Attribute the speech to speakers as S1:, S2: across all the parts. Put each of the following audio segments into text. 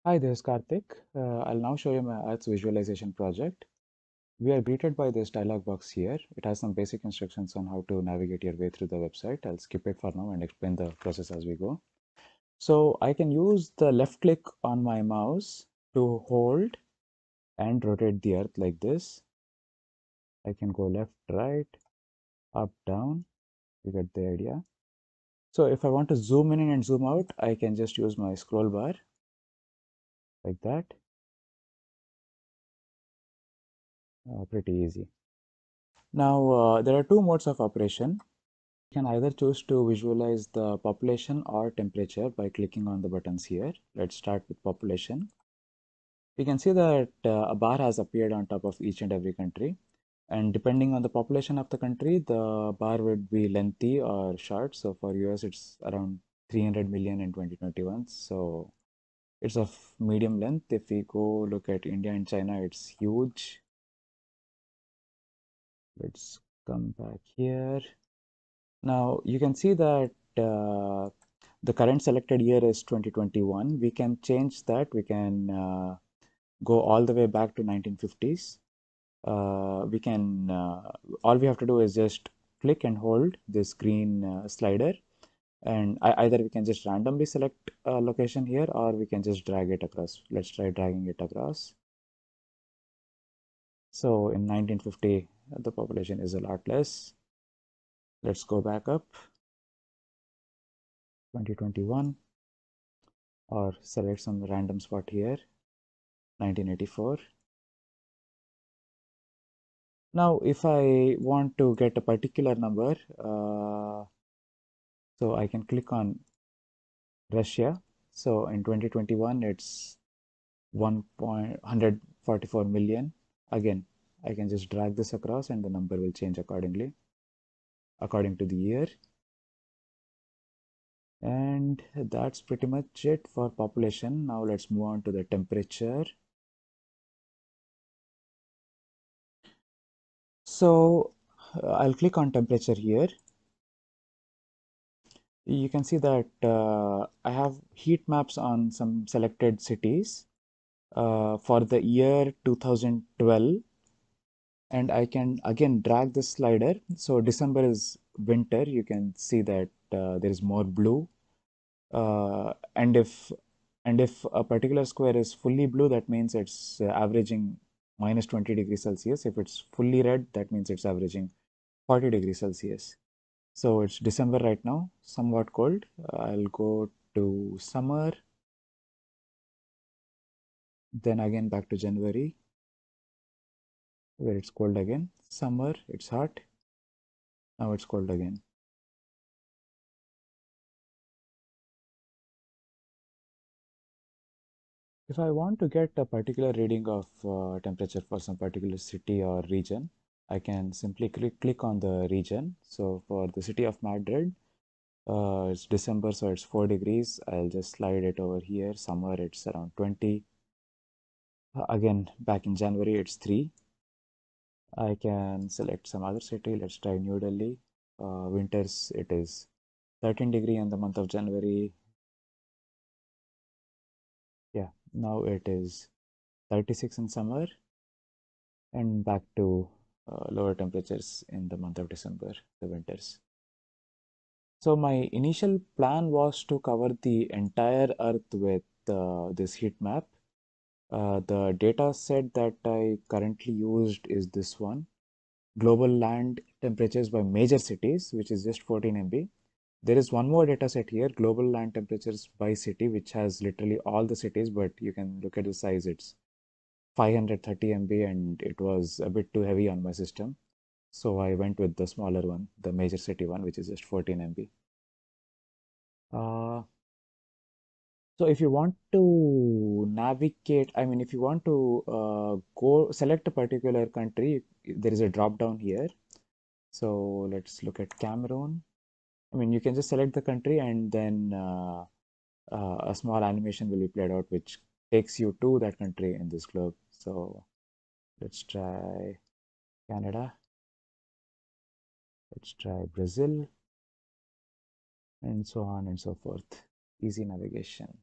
S1: Hi, this is Karthik. I'll now show you my Earth's visualization project. We are greeted by this dialog box here. It has some basic instructions on how to navigate your way through the website. I'll skip it for now and explain the process as we go. So I can use the left click on my mouse to hold and rotate the Earth like this. I can go left, right, up, down. You get the idea. So if I want to zoom in and zoom out, I can just use my scroll bar like that. Pretty easy. Now, there are two modes of operation. You can either choose to visualize the population or temperature by clicking on the buttons here. Let's start with population. You can see that a bar has appeared on top of each and every country. And depending on the population of the country, the bar would be lengthy or short. So for US, it's around 300 million in 2021. So it's of medium length. If we go look at India and China, it's huge. Let's come back here. Now you can see that the current selected year is 2021. We can change that. We can go all the way back to 1950s. We can all we have to do is just click and hold this green slider, and either we can just randomly select a location here, or we can just drag it across. Let's try dragging it across. So in 1950, the population is a lot less. Let's go back up 2021. Or select some random spot here, 1984. Now if I want to get a particular number, so I can click on Russia. So in 2021 it's 1.144 million. Again, I can just drag this across and the number will change accordingly according to the year. And that's pretty much it for population. Now let's move on to the temperature. So I'll click on temperature here. You can see that I have heat maps on some selected cities for the year 2012, and I can again drag this slider. So December is winter. You can see that there is more blue, and if a particular square is fully blue, that means it's averaging minus 20 degrees Celsius. If it's fully red, that means it's averaging 40 degrees Celsius. So it's December right now, somewhat cold. I'll go to summer, then again back to January, where it's cold again. Summer, it's hot. Now it's cold again. If I want to get a particular reading of temperature for some particular city or region, I can simply click on the region. So for the city of Madrid, it's December, so it's 4 degrees. I'll just slide it over here. Summer, it's around 20. Again, back in January, it's 3. I can select some other city. Let's try New Delhi. Winters, it is 13 degree in the month of January. Yeah, now it is 36 in summer and back to lower temperatures in the month of December, the winters. So my initial plan was to cover the entire Earth with this heat map. The data set that I currently used is this one. Global land temperatures by major cities, which is just 14 MB. There is one more data set here, global land temperatures by city, which has literally all the cities, but you can look at the size. It's 530 MB and it was a bit too heavy on my system. So I went with the smaller one, the major city one, which is just 14 MB. Uh, so if you want to navigate, I mean, if you want to go select a particular country, there is a drop down here. So let's look at Cameroon. I mean, you can just select the country and then a small animation will be played out which takes you to that country in this globe. So let's try Canada, let's try Brazil, and so on and so forth. Easy navigation.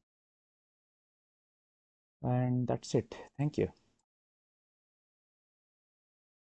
S1: And that's it. Thank you.